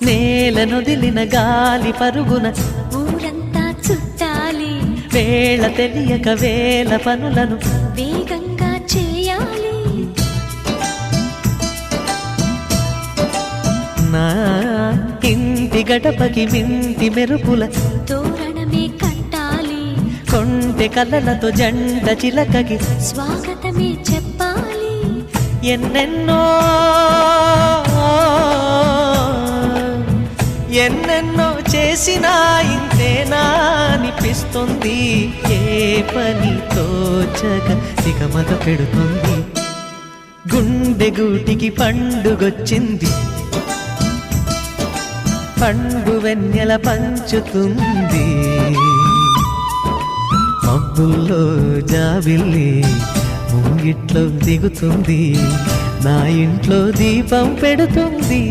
నేలనొదిలిన గాలి పరుగున ఊరంతా చుట్టాలి, వేళ తెలియక వేల పనులను వేగంగా చేయాలి. నా ఇంటి గడపకి వింటి మెరుపుల తోరణమే కట్టాలి, కొంటె కలలతో జంట చిలకకి స్వాగతమే చెప్పాలి. ఎన్నెన్నో ఎన్నెన్నో చేసినా ఇంతేనా అనిపిస్తుంది. ఏ పని తోచక దిగమగ పెడుతుంది. గుండె గూటికి పండుగొచ్చింది, పండు వెన్నెల పంచుతుంది. మబ్బుల్లో జాబిల్లి ముంగిట్లో దిగుతుంది, నా ఇంట్లో దీపం పెడుతుంది.